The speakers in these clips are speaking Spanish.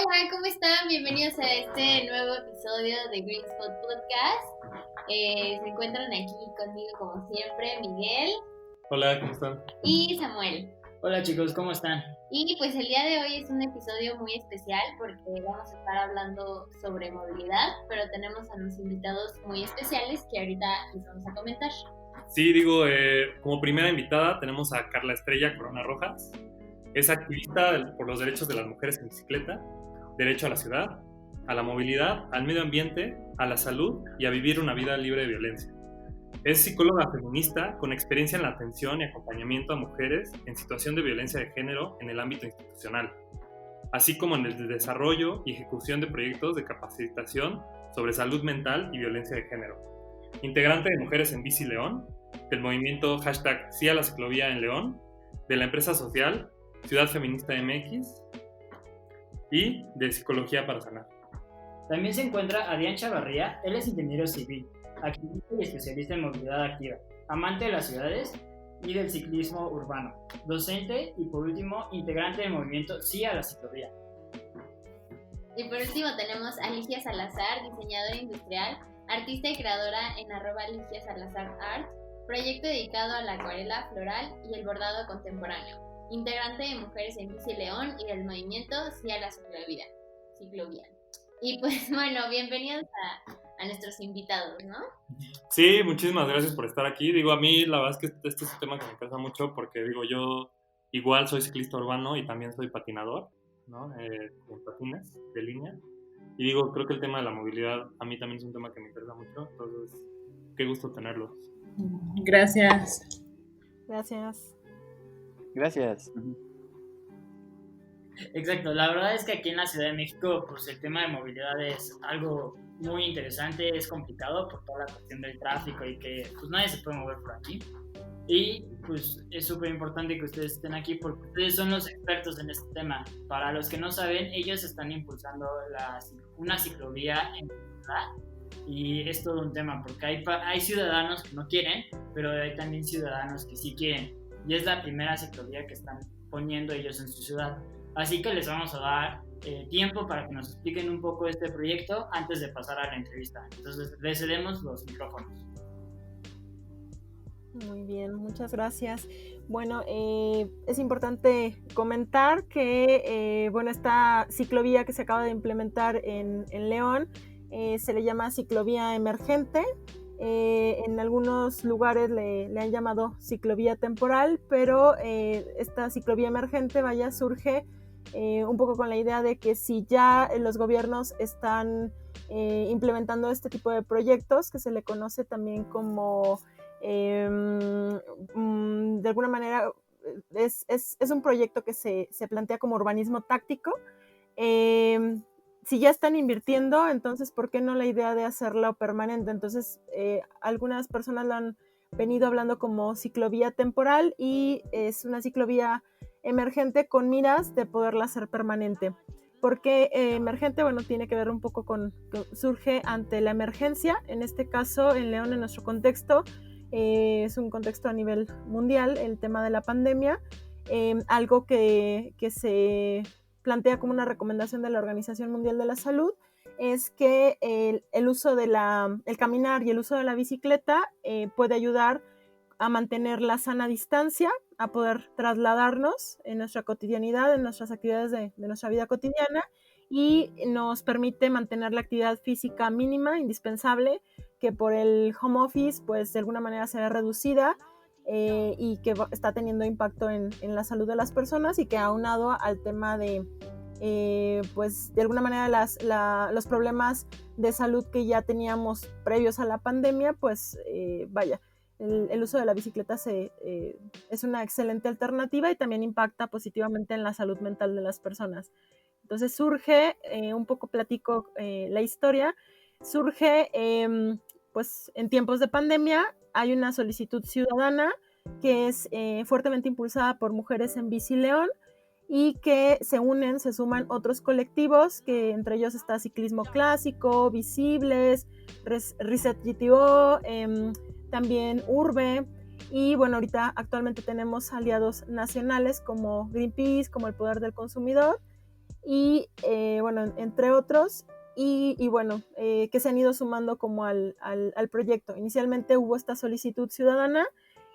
Hola, ¿cómo están? Bienvenidos a este nuevo episodio de Green Spot Podcast. Se encuentran aquí conmigo como siempre Miguel. Hola, ¿cómo están? Y Samuel. Hola chicos, ¿cómo están? Y pues el día de hoy es un episodio muy especial porque vamos a estar hablando sobre movilidad, pero tenemos a unos invitados muy especiales que ahorita les vamos a comentar. Sí, como primera invitada tenemos a Carla Estrella Corona Rojas. Es activista por los derechos de las mujeres en bicicleta, derecho a la ciudad, a la movilidad, al medio ambiente, a la salud y a vivir una vida libre de violencia. Es psicóloga feminista con experiencia en la atención y acompañamiento a mujeres en situación de violencia de género en el ámbito institucional, así como en el desarrollo y ejecución de proyectos de capacitación sobre salud mental y violencia de género. Integrante de Mujeres en Bici León, del movimiento #Sí a la Ciclovía en León, de la empresa social Ciudad Feminista MX y de Psicología para Sanar. También se encuentra Adrián Chavarría. Él es ingeniero civil, activista y especialista en movilidad activa, amante de las ciudades y del ciclismo urbano, docente y por último integrante del movimiento Sí a la Ciclovía. Y por último tenemos a Ligia Salazar, diseñadora industrial, artista y creadora en @LigiaSalazarArt, proyecto dedicado a la acuarela floral y el bordado contemporáneo, integrante de Mujeres en Bici León y del movimiento Sí a la Ciclovía. Y pues bueno, bienvenidos a nuestros invitados, ¿no? Sí, muchísimas gracias por estar aquí. A mí la verdad es que este es un tema que me interesa mucho porque yo igual soy ciclista urbano y también soy patinador, ¿no? Con patines de línea. Y creo que el tema de la movilidad a mí también es un tema que me interesa mucho, entonces qué gusto tenerlos. Gracias. Exacto, la verdad es que aquí en la Ciudad de México pues el tema de movilidad es algo muy interesante, es complicado por toda la cuestión del tráfico y que pues nadie se puede mover por aquí. Y pues es súper importante que ustedes estén aquí porque ustedes son los expertos en este tema. Para los que no saben, ellos están impulsando una ciclovía en la ciudad y es todo un tema porque hay ciudadanos que no quieren, pero hay también ciudadanos que sí quieren. Y es la primera ciclovía que están poniendo ellos en su ciudad. Así que les vamos a dar tiempo para que nos expliquen un poco este proyecto antes de pasar a la entrevista. Entonces les cedemos los micrófonos. Muy bien, muchas gracias. Bueno, es importante comentar que esta ciclovía que se acaba de implementar en León se le llama ciclovía emergente. En algunos lugares le han llamado ciclovía temporal, pero esta ciclovía emergente surge un poco con la idea de que si ya los gobiernos están implementando este tipo de proyectos, que se le conoce también como de alguna manera es un proyecto que se plantea como urbanismo táctico. Si ya están invirtiendo, entonces ¿por qué no la idea de hacerlo permanente? Entonces algunas personas lo han venido hablando como ciclovía temporal y es una ciclovía emergente con miras de poderla hacer permanente. ¿Por qué emergente? Bueno, tiene que ver un poco con que surge ante la emergencia. En este caso, en León, en nuestro contexto, es un contexto a nivel mundial, el tema de la pandemia, algo que se plantea como una recomendación de la Organización Mundial de la Salud, es que el uso el caminar y el uso de la bicicleta puede ayudar a mantener la sana distancia, a poder trasladarnos en nuestra cotidianidad, en nuestras actividades de nuestra vida cotidiana, y nos permite mantener la actividad física mínima, indispensable, que por el home office pues de alguna manera se ve reducida y que está teniendo impacto en la salud de las personas, y que aunado al tema de pues de alguna manera los problemas de salud que ya teníamos previos a la pandemia, pues el uso de la bicicleta es una excelente alternativa y también impacta positivamente en la salud mental de las personas. Entonces surge, un poco platico la historia, surge pues en tiempos de pandemia. Hay una solicitud ciudadana que es fuertemente impulsada por Mujeres en Bici León y que se suman otros colectivos, que entre ellos está Ciclismo Clásico, Visibles, Reset GTO, también Urbe, y bueno, ahorita actualmente tenemos aliados nacionales como Greenpeace, como el Poder del Consumidor, y bueno, entre otros, y bueno, que se han ido sumando como al proyecto. Inicialmente hubo esta solicitud ciudadana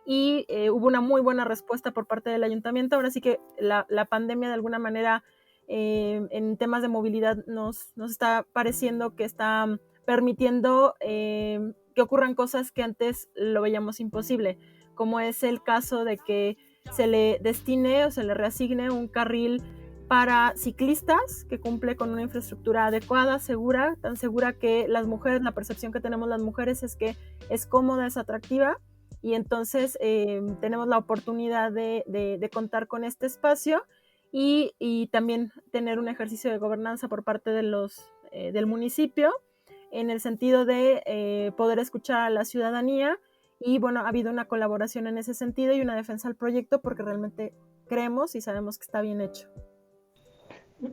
y hubo una muy buena respuesta por parte del ayuntamiento. Ahora sí que la pandemia de alguna manera en temas de movilidad nos está pareciendo que está permitiendo que ocurran cosas que antes lo veíamos imposible, como es el caso de que se le destine o se le reasigne un carril para ciclistas que cumple con una infraestructura adecuada, segura, tan segura que las mujeres, la percepción que tenemos las mujeres es que es cómoda, es atractiva, y entonces tenemos la oportunidad de contar con este espacio y también tener un ejercicio de gobernanza por parte de del municipio, en el sentido de poder escuchar a la ciudadanía. Y bueno, ha habido una colaboración en ese sentido y una defensa al proyecto porque realmente creemos y sabemos que está bien hecho.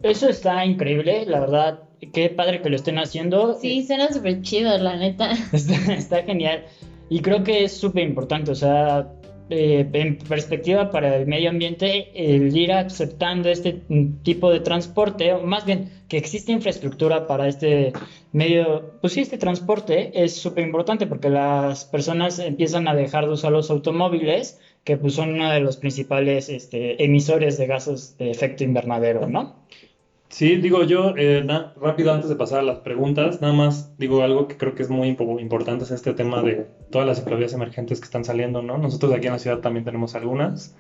Eso está increíble, la verdad, qué padre que lo estén haciendo. Sí, suena súper chido, la neta. Está genial. Y creo que es súper importante, o sea, en perspectiva para el medio ambiente, el ir aceptando este tipo de transporte, o más bien que existe infraestructura para este medio, pues sí, este transporte es súper importante porque las personas empiezan a dejar de usar los automóviles, que pues son uno de los principales emisores de gases de efecto invernadero, ¿no? Sí, digo yo, rápido antes de pasar a las preguntas, nada más digo algo que creo que es muy importante, es este tema de todas las ciclovías emergentes que están saliendo, ¿no? Nosotros aquí en la ciudad también tenemos algunas,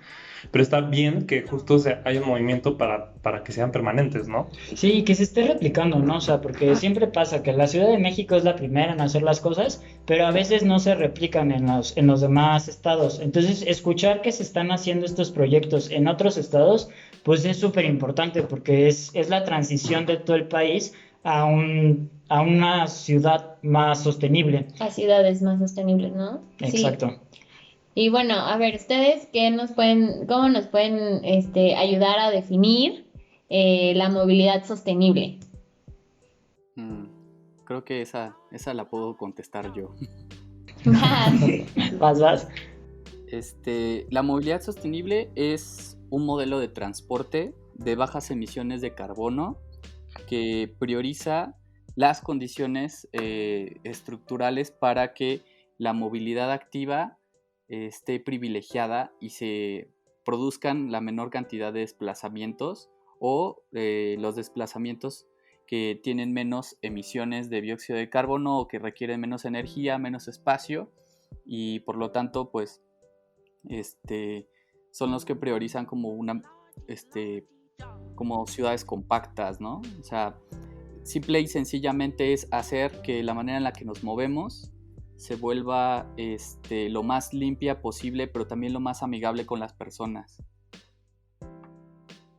pero está bien que justo haya un movimiento para que sean permanentes, ¿no? Sí, que se esté replicando, ¿no? O sea, porque siempre pasa que la Ciudad de México es la primera en hacer las cosas, pero a veces no se replican en los demás estados. Entonces, escuchar que se están haciendo estos proyectos en otros estados, pues es súper importante porque es la transición de todo el país a una ciudad más sostenible. A ciudades más sostenibles, ¿no? Exacto. Sí. Y bueno, a ver, ustedes cómo nos pueden ayudar a definir la movilidad sostenible. Creo que esa la puedo contestar yo. Vas. La movilidad sostenible es un modelo de transporte de bajas emisiones de carbono que prioriza las condiciones estructurales para que la movilidad activa esté privilegiada y se produzcan la menor cantidad de desplazamientos o los desplazamientos que tienen menos emisiones de dióxido de carbono o que requieren menos energía, menos espacio, y por lo tanto pues son los que priorizan como como ciudades compactas, ¿no? O sea, simple y sencillamente es hacer que la manera en la que nos movemos se vuelva lo más limpia posible, pero también lo más amigable con las personas.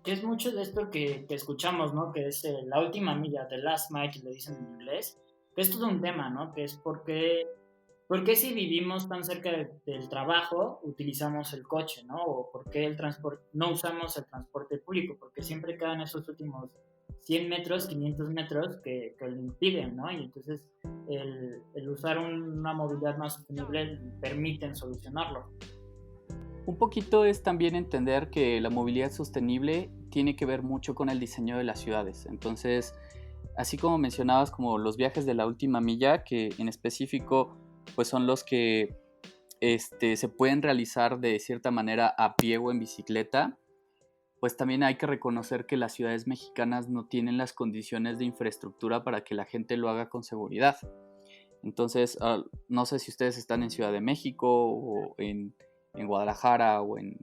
Es mucho de esto que escuchamos, ¿no? Que es la última milla, the last mile, que le dicen en inglés. Que es todo un tema, ¿no? Que es por qué si vivimos tan cerca del trabajo utilizamos el coche, ¿no? O por qué no usamos el transporte público, porque siempre quedan esos últimos 100 metros, 500 metros que lo impiden, ¿no? Y entonces el usar una movilidad más sostenible permiten solucionarlo. Un poquito es también entender que la movilidad sostenible tiene que ver mucho con el diseño de las ciudades. Entonces, así como mencionabas como los viajes de la última milla, que en específico pues son los que se pueden realizar de cierta manera a pie o en bicicleta, pues también hay que reconocer que las ciudades mexicanas no tienen las condiciones de infraestructura para que la gente lo haga con seguridad. Entonces, no sé si ustedes están en Ciudad de México o en Guadalajara o en...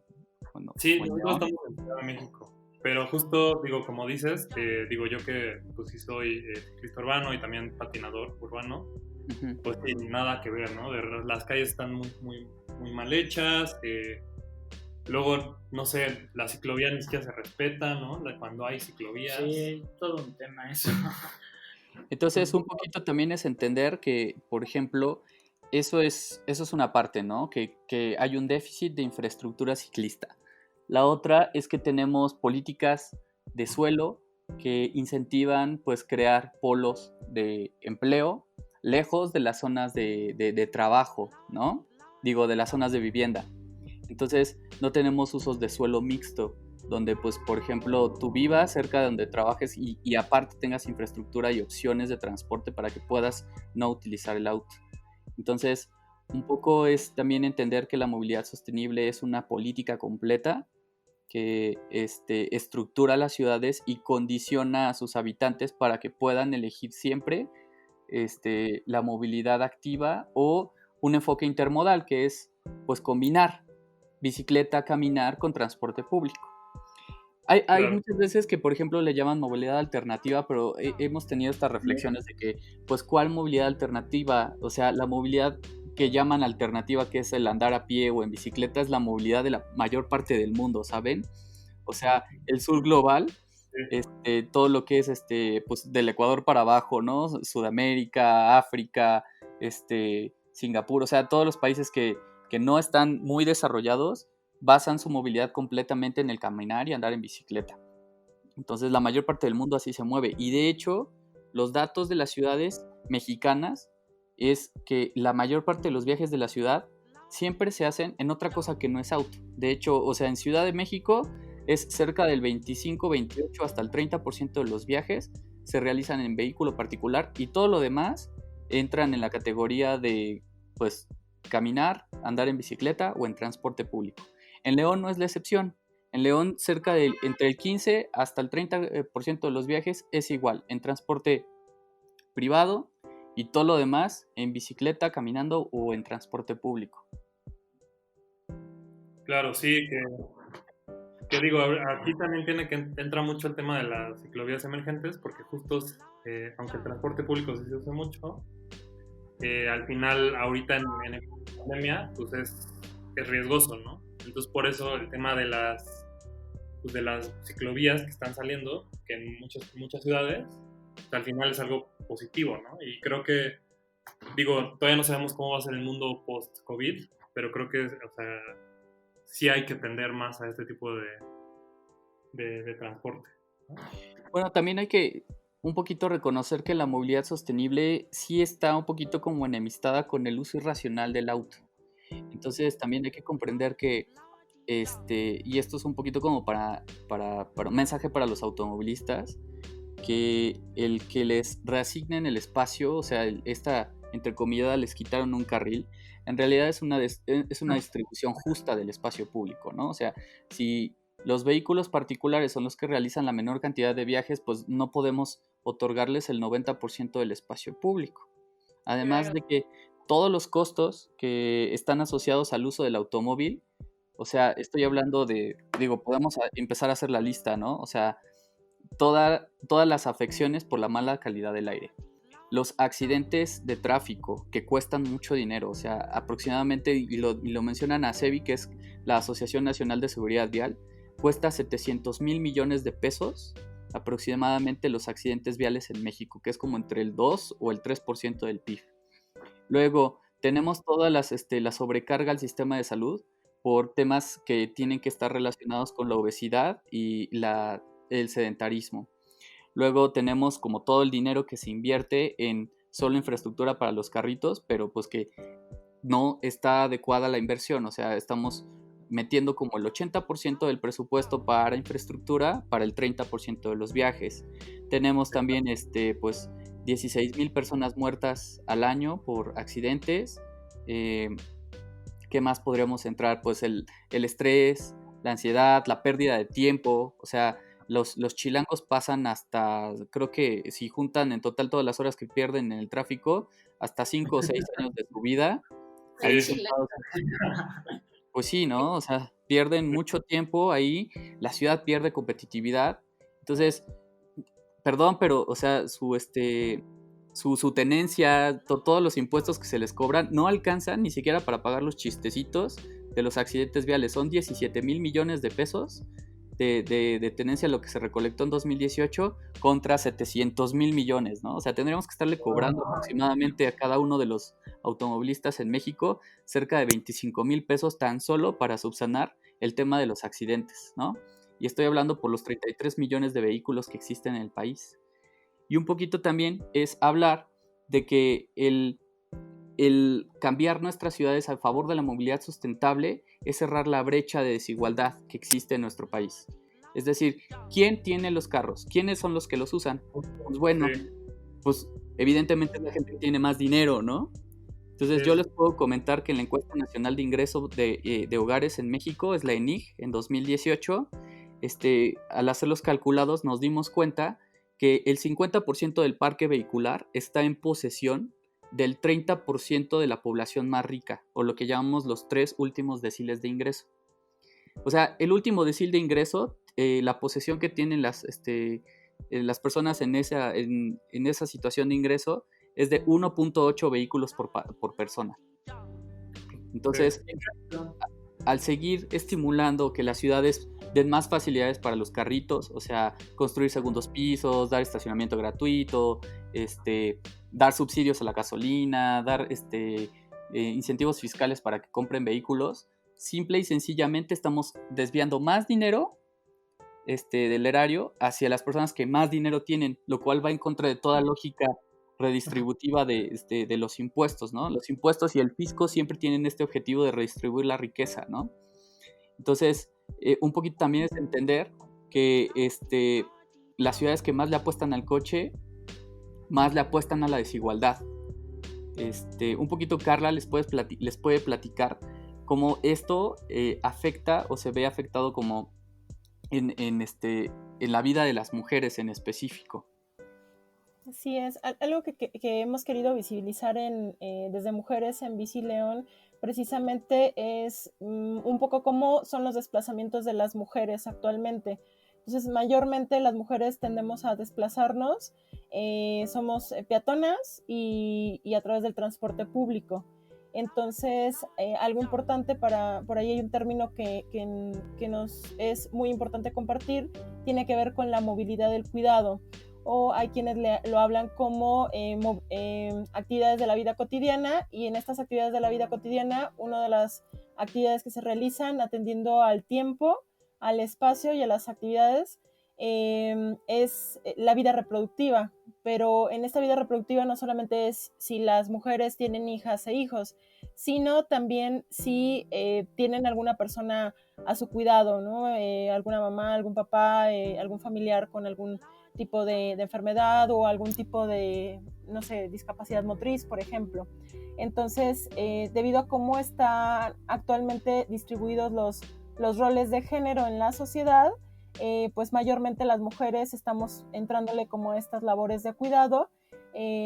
Sí, nosotros estamos en Ciudad de México, pero justo, digo, como dices, digo yo que pues sí soy ciclista urbano y también patinador urbano, pues sí, nada que ver, ¿no? Las calles están muy mal hechas, luego, no sé, la ciclovía ni siquiera se respeta, ¿no? Cuando hay ciclovías. Sí, todo un tema eso. Entonces, un poquito también es entender que, por ejemplo, eso es una parte, ¿no? Que hay un déficit de infraestructura ciclista. La otra es que tenemos políticas de suelo que incentivan, pues, crear polos de empleo lejos de las zonas de trabajo, ¿no? Digo, de las zonas de vivienda. Entonces, no tenemos usos de suelo mixto, donde pues por ejemplo tú vivas cerca de donde trabajes y aparte tengas infraestructura y opciones de transporte para que puedas no utilizar el auto. Entonces, un poco es también entender que la movilidad sostenible es una política completa que estructura las ciudades y condiciona a sus habitantes para que puedan elegir siempre la movilidad activa o un enfoque intermodal, que es pues combinar bicicleta, caminar con transporte público. Hay Claro. muchas veces que, por ejemplo, le llaman movilidad alternativa, pero hemos tenido estas reflexiones de que, pues, ¿cuál movilidad alternativa? O sea, la movilidad que llaman alternativa, que es el andar a pie o en bicicleta, es la movilidad de la mayor parte del mundo, ¿saben? O sea, el sur global, todo lo que es, pues, del Ecuador para abajo, ¿no? Sudamérica, África, Singapur, o sea, todos los países que no están muy desarrollados, basan su movilidad completamente en el caminar y andar en bicicleta. Entonces la mayor parte del mundo así se mueve. Y de hecho, los datos de las ciudades mexicanas es que la mayor parte de los viajes de la ciudad siempre se hacen en otra cosa que no es auto. De hecho, o sea, en Ciudad de México es cerca del 25, 28 hasta el 30% de los viajes se realizan en vehículo particular y todo lo demás entran en la categoría de, pues, caminar, andar en bicicleta o en transporte público. En León no es la excepción. En León entre el 15 hasta el 30% de los viajes es igual, en transporte privado y todo lo demás en bicicleta, caminando o en transporte público. Claro, sí, que digo, aquí también entra mucho el tema de las ciclovías emergentes, porque justo, aunque el transporte público sí se usa mucho, al final, ahorita en pandemia, pues es riesgoso, ¿no? Entonces, por eso el tema de las ciclovías que están saliendo, que en muchas ciudades, pues, al final es algo positivo, ¿no? Y creo que, digo, todavía no sabemos cómo va a ser el mundo post-COVID, pero creo que, o sea, sí hay que tender más a este tipo de transporte, ¿no? Bueno, también hay que un poquito reconocer que la movilidad sostenible sí está un poquito como enemistada con el uso irracional del auto. Entonces también hay que comprender que, y esto es un poquito como para un mensaje para los automovilistas, que el que les reasignen el espacio, o sea, entre comillas, les quitaron un carril, en realidad es una distribución justa del espacio público, ¿no? O sea, si los vehículos particulares son los que realizan la menor cantidad de viajes, pues no podemos otorgarles el 90% del espacio público. Además Claro. de que todos los costos que están asociados al uso del automóvil, o sea, estoy hablando podemos empezar a hacer la lista, ¿no? O sea, todas las afecciones por la mala calidad del aire. Los accidentes de tráfico que cuestan mucho dinero, o sea, aproximadamente, y lo mencionan a SEBI, que es la Asociación Nacional de Seguridad Vial, cuesta 700,000 millones de pesos aproximadamente los accidentes viales en México, que es como entre el 2 o el 3% del PIB. Luego, tenemos toda la sobrecarga al sistema de salud por temas que tienen que estar relacionados con la obesidad y el sedentarismo. Luego tenemos como todo el dinero que se invierte en solo infraestructura para los carritos, pero pues que no está adecuada la inversión, o sea, estamos metiendo como el 80% del presupuesto para infraestructura para el 30% de los viajes. Tenemos también pues 16,000 personas muertas al año por accidentes. ¿Qué más podríamos entrar? Pues el estrés, la ansiedad, la pérdida de tiempo, o sea, los chilangos pasan hasta, creo que si juntan en total todas las horas que pierden en el tráfico, hasta 5 o 6 años de su vida ahí Sí. sentados. Pues sí, ¿no? O sea, pierden mucho tiempo ahí, la ciudad pierde competitividad. Entonces, perdón, pero, o sea, su tenencia, todos los impuestos que se les cobran, no alcanzan ni siquiera para pagar los chistecitos de los accidentes viales. Son 17,000 millones de pesos de tenencia lo que se recolectó en 2018 contra 700,000 millones, ¿no? O sea, tendríamos que estarle cobrando aproximadamente a cada uno de los automovilistas en México cerca de 25,000 pesos tan solo para subsanar el tema de los accidentes, ¿no? Y estoy hablando por los 33 millones de vehículos que existen en el país. Y un poquito también es hablar de que el cambiar nuestras ciudades a favor de la movilidad sustentable es cerrar la brecha de desigualdad que existe en nuestro país. Es decir, ¿quién tiene los carros? ¿Quiénes son los que los usan? Pues bueno, Sí. pues evidentemente es la gente que tiene más dinero, ¿no? Entonces Sí. yo les puedo comentar que en la encuesta nacional de ingreso de hogares en México, es la ENIG, en 2018, al hacer los calculados nos dimos cuenta que el 50% del parque vehicular está en posesión del 30% de la población más rica, o lo que llamamos los 3 últimos deciles de ingreso. O sea, el último decil de ingreso, la posesión que tienen las personas en esa situación de ingreso es de 1.8 vehículos por persona. Entonces, al seguir estimulando que las ciudades den más facilidades para los carritos, o sea, construir segundos pisos, dar estacionamiento gratuito, dar subsidios a la gasolina, dar incentivos fiscales para que compren vehículos, simple y sencillamente estamos desviando más dinero del erario hacia las personas que más dinero tienen, lo cual va en contra de toda lógica redistributiva de los impuestos, ¿no? Los impuestos y el fisco siempre tienen este objetivo de redistribuir la riqueza, ¿no? Entonces, un poquito también es entender que las ciudades que más le apuestan al coche, más le apuestan a la desigualdad. Un poquito Carla les puede platicar cómo esto afecta o se ve afectado como en la vida de las mujeres en específico. Así es, algo que hemos querido visibilizar desde Mujeres en Bici León precisamente es un poco cómo son los desplazamientos de las mujeres actualmente. Entonces, mayormente las mujeres tendemos a desplazarnos, somos peatonas y a través del transporte público. Entonces, algo importante por ahí hay un término que nos es muy importante compartir, tiene que ver con la movilidad del cuidado, o hay quienes lo hablan como actividades de la vida cotidiana, y en estas actividades de la vida cotidiana, una de las actividades que se realizan atendiendo al tiempo, al espacio y a las actividades es la vida reproductiva. Pero en esta vida reproductiva no solamente es si las mujeres tienen hijas e hijos, sino también si tienen alguna persona a su cuidado, ¿no? Alguna mamá, algún papá, algún familiar con algún tipo de enfermedad o algún tipo de, no sé, discapacidad motriz, por ejemplo. Entonces, debido a cómo están actualmente distribuidos los roles de género en la sociedad, pues mayormente las mujeres estamos entrándole como a estas labores de cuidado.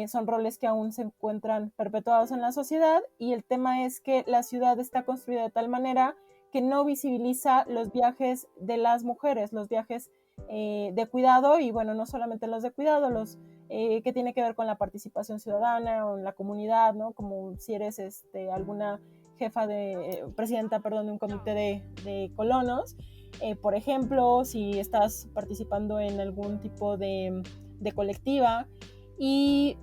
Son roles que aún se encuentran perpetuados en la sociedad, y el tema es que la ciudad está construida de tal manera que no visibiliza los viajes de las mujeres, los viajes de cuidado, y bueno, no solamente los de cuidado, los que tiene que ver con la participación ciudadana o en la comunidad, ¿no? Como si eres alguna jefa presidenta, perdón, de un comité de colonos, por ejemplo, si estás participando en algún tipo de colectiva,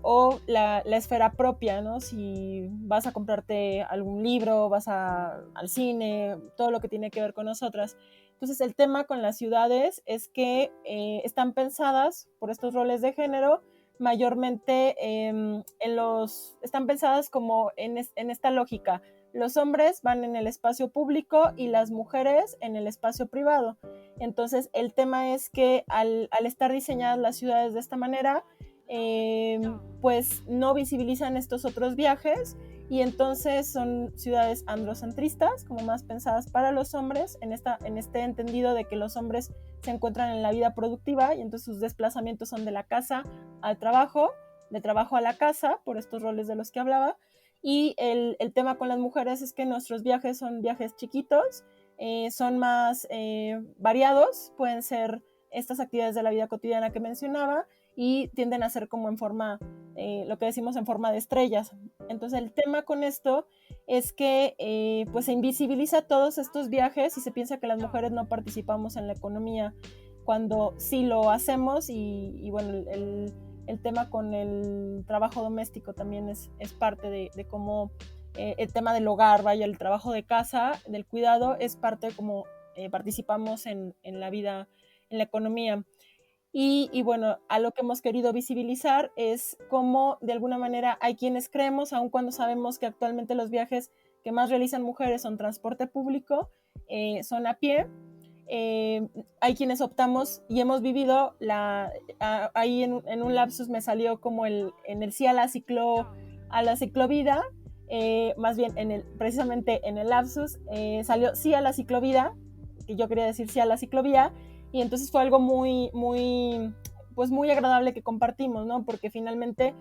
o la esfera propia, ¿no? Si vas a comprarte algún libro, vas al cine, todo lo que tiene que ver con nosotras. Entonces, el tema con las ciudades es que están pensadas por estos roles de género, mayormente están pensadas como en esta lógica. Los hombres van en el espacio público y las mujeres en el espacio privado. Entonces, el tema es que al estar diseñadas las ciudades de esta manera, pues no visibilizan estos otros viajes, y entonces son ciudades androcentristas, como más pensadas para los hombres, en este entendido de que los hombres se encuentran en la vida productiva y entonces sus desplazamientos son de la casa al trabajo, de trabajo a la casa, por estos roles de los que hablaba. Y el tema con las mujeres es que nuestros viajes son viajes chiquitos, son más variados, pueden ser estas actividades de la vida cotidiana que mencionaba, y tienden a ser como en forma, lo que decimos en forma de estrellas. Entonces el tema con esto es que pues se invisibiliza todos estos viajes y se piensa que las mujeres no participamos en la economía, cuando sí lo hacemos, y bueno, el tema con el trabajo doméstico también es parte de cómo el tema del hogar, vaya, el trabajo de casa, del cuidado, es parte de cómo participamos en la vida, en la economía. Y bueno, a lo que hemos querido visibilizar es cómo de alguna manera hay quienes creemos, aun cuando sabemos que actualmente los viajes que más realizan mujeres son transporte público, son a pie, hay quienes optamos y hemos vivido, ahí en un lapsus me salió como en el sí a la ciclovida, más bien precisamente en el lapsus salió sí a la ciclovida, que yo quería decir sí a la ciclovía, y entonces fue algo muy, muy, pues muy agradable que compartimos, ¿no? Porque finalmente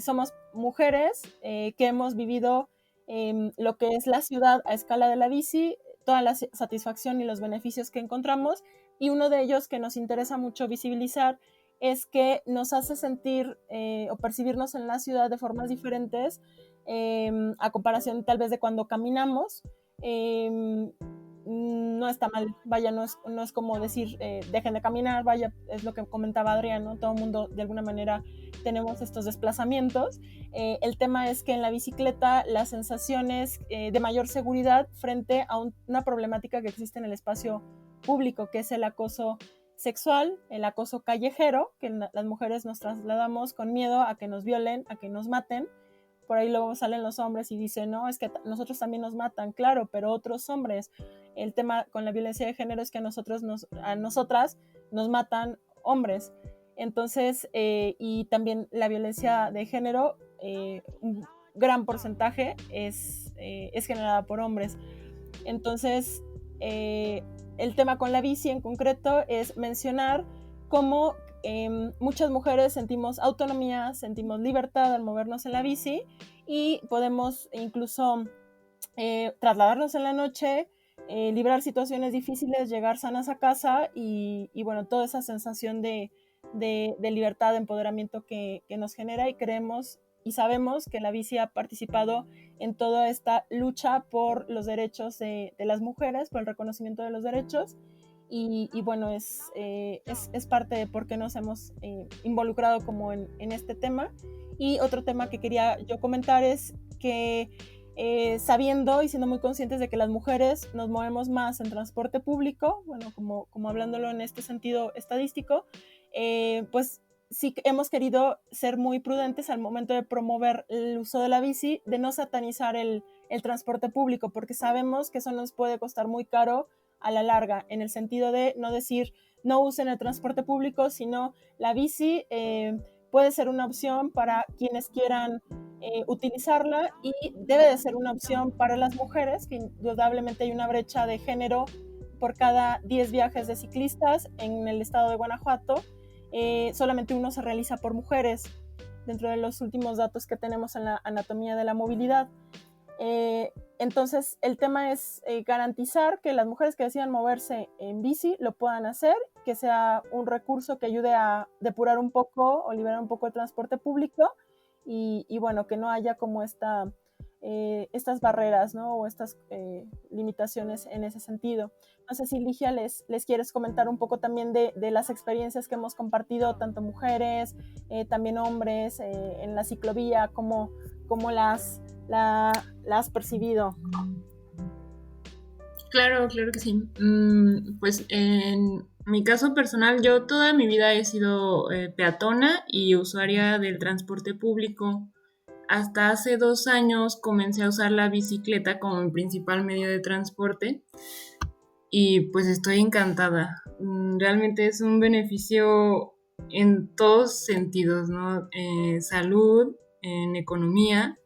somos mujeres que hemos vivido lo que es la ciudad a escala de la bici, toda la satisfacción y los beneficios que encontramos, y uno de ellos que nos interesa mucho visibilizar es que nos hace sentir o percibirnos en la ciudad de formas diferentes a comparación tal vez de cuando caminamos. No está mal, vaya, no es como decir dejen de caminar, vaya, es lo que comentaba Adrián, ¿no? Todo el mundo de alguna manera tenemos estos desplazamientos. El tema es que en la bicicleta las sensaciones de mayor seguridad frente a una problemática que existe en el espacio público, que es el acoso sexual, el acoso callejero, que las mujeres nos trasladamos con miedo a que nos violen, a que nos maten. Por ahí luego salen los hombres y dicen, no, es que nosotros también nos matan, claro, pero otros hombres. El tema con la violencia de género es que a nosotras nos matan hombres. Entonces, y también la violencia de género, un gran porcentaje es generada por hombres. Entonces, el tema con la bici en concreto es mencionar cómo muchas mujeres sentimos autonomía, sentimos libertad al movernos en la bici y podemos incluso trasladarnos en la noche, librar situaciones difíciles, llegar sanas a casa y bueno, toda esa sensación de libertad, de empoderamiento que nos genera, y creemos y sabemos que la bici ha participado en toda esta lucha por los derechos de las mujeres, por el reconocimiento de los derechos. Y bueno, es parte de por qué nos hemos involucrado como en este tema. Y otro tema que quería yo comentar es que sabiendo y siendo muy conscientes de que las mujeres nos movemos más en transporte público, bueno, como hablándolo en este sentido estadístico, pues sí hemos querido ser muy prudentes al momento de promover el uso de la bici, de no satanizar el transporte público, porque sabemos que eso nos puede costar muy caro a la larga, en el sentido de no decir no usen el transporte público, sino la bici puede ser una opción para quienes quieran utilizarla, y debe de ser una opción para las mujeres, que indudablemente hay una brecha de género por cada 10 viajes de ciclistas en el estado de Guanajuato. Solamente uno se realiza por mujeres, dentro de los últimos datos que tenemos en la anatomía de la movilidad. Entonces el tema es garantizar que las mujeres que decidan moverse en bici lo puedan hacer, que sea un recurso que ayude a depurar un poco o liberar un poco el transporte público, y bueno, que no haya como estas barreras, ¿no? O estas limitaciones en ese sentido. No sé si Ligia les quieres comentar un poco también de las experiencias que hemos compartido, tanto mujeres, también hombres, en la ciclovía, cómo las has percibido. Claro que sí. Pues en mi caso personal, yo toda mi vida he sido peatona y usuaria del transporte público. Hasta hace 2 años comencé a usar la bicicleta como mi principal medio de transporte y pues estoy encantada. Realmente es un beneficio en todos sentidos, ¿no? Salud, en economía,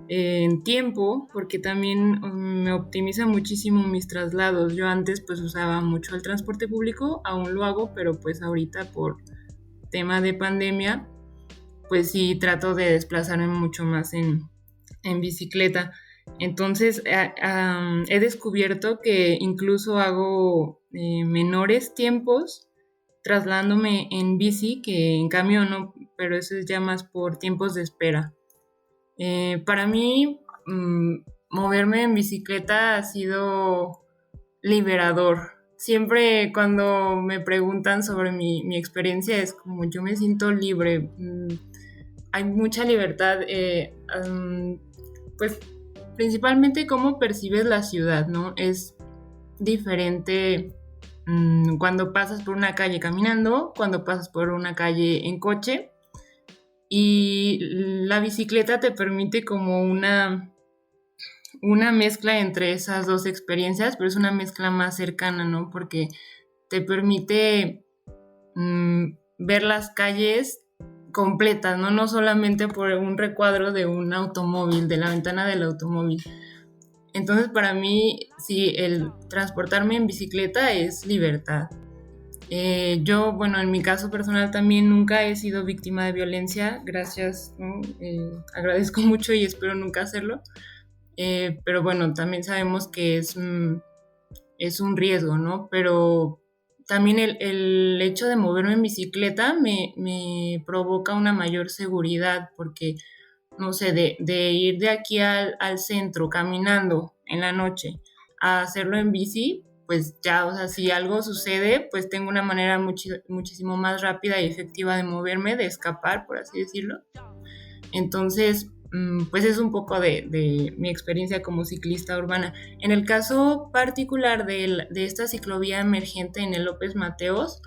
en tiempo, porque también me optimiza muchísimo mis traslados. Yo antes pues usaba mucho el transporte público, aún lo hago, pero pues ahorita por tema de pandemia pues sí trato de desplazarme mucho más en bicicleta. Entonces he descubierto que incluso hago menores tiempos trasladándome en bici que en camión, ¿no? Pero eso es ya más por tiempos de espera. Para mí, moverme en bicicleta ha sido liberador. Siempre cuando me preguntan sobre mi experiencia es como yo me siento libre. Hay mucha libertad, pues principalmente cómo percibes la ciudad, ¿no? Es diferente cuando pasas por una calle caminando, cuando pasas por una calle en coche, y la bicicleta te permite como una mezcla entre esas dos experiencias, pero es una mezcla más cercana, ¿no? Porque te permite ver las calles completas, ¿no? No solamente por un recuadro de un automóvil, de la ventana del automóvil. Entonces, para mí, sí, el transportarme en bicicleta es libertad. Yo, bueno, en mi caso personal también nunca he sido víctima de violencia, gracias, ¿no? Agradezco mucho y espero nunca hacerlo. Pero bueno, también sabemos que es un riesgo, ¿no? Pero también el hecho de moverme en bicicleta me provoca una mayor seguridad, porque, no sé, de ir de aquí al centro caminando en la noche a hacerlo en bici, pues ya, o sea, si algo sucede, pues tengo una manera muchísimo más rápida y efectiva de moverme, de escapar, por así decirlo. Entonces, pues es un poco de mi experiencia como ciclista urbana. En el caso particular de esta ciclovía emergente en el López Mateos,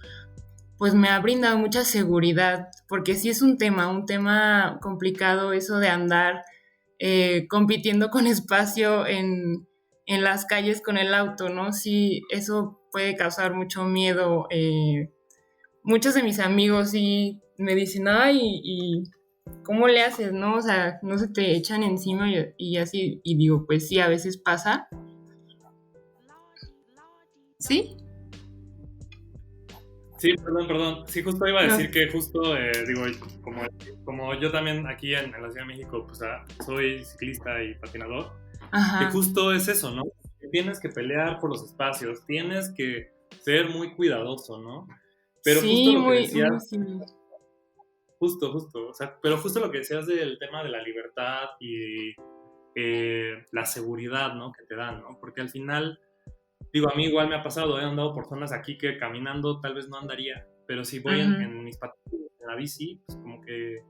pues me ha brindado mucha seguridad, porque sí es un tema complicado eso de andar compitiendo con espacio en las calles con el auto, ¿no? Sí, eso puede causar mucho miedo. Muchos de mis amigos sí me dicen, ay, y ¿cómo le haces, no? O sea, no se te echan encima y así, y digo, pues sí, a veces pasa. ¿Sí? Sí, perdón. Sí, justo iba a decir que justo, digo, como yo también aquí en la Ciudad de México, pues soy ciclista y patinador, que justo es eso, ¿no? Tienes que pelear por los espacios, tienes que ser muy cuidadoso, ¿no? Pero sí, justo lo que muy, decías, muy justo, o sea, pero justo lo que decías del tema de la libertad y la seguridad, ¿no? Que te dan, ¿no? Porque al final, digo, a mí igual me ha pasado, he andado por zonas aquí que caminando tal vez no andaría, pero si voy en mis patines, en la bici, pues como que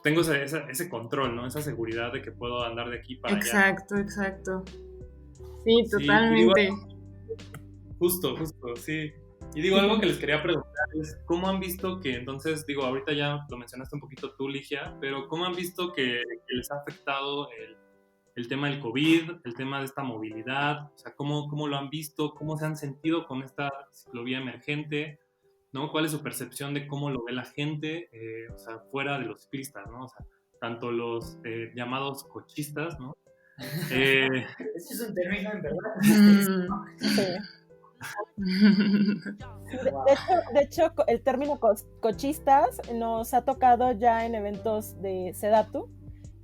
tengo ese control, ¿no? Esa seguridad de que puedo andar de aquí para allá. Exacto. Sí, totalmente. Digo, justo, sí. Y digo, algo que les quería preguntar es, ¿cómo han visto que entonces, digo, ahorita ya lo mencionaste un poquito tú, Ligia, pero ¿cómo han visto que les ha afectado el tema del COVID, el tema de esta movilidad? O sea, ¿cómo lo han visto? ¿Cómo se han sentido con esta ciclovía emergente? ¿No? ¿Cuál es su percepción de cómo lo ve la gente, o sea, fuera de los ciclistas, ¿no? O sea, tanto los llamados cochistas, ¿no? Ese es un término, en verdad. De hecho, el término cochistas nos ha tocado ya en eventos de SEDATU,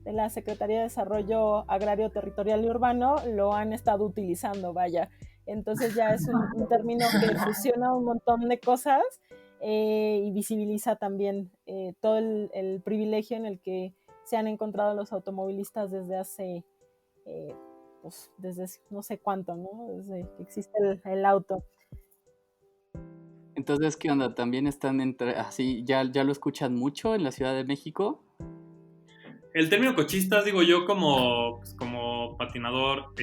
de la Secretaría de Desarrollo Agrario, Territorial y Urbano, lo han estado utilizando, vaya. Entonces ya es un término que fusiona un montón de cosas y visibiliza también todo el privilegio en el que se han encontrado los automovilistas desde hace, pues desde no sé cuánto, ¿no? Desde que existe el auto. Entonces, ¿qué onda? ¿También están así, ya lo escuchan mucho en la Ciudad de México? El término cochistas, digo yo como patinador,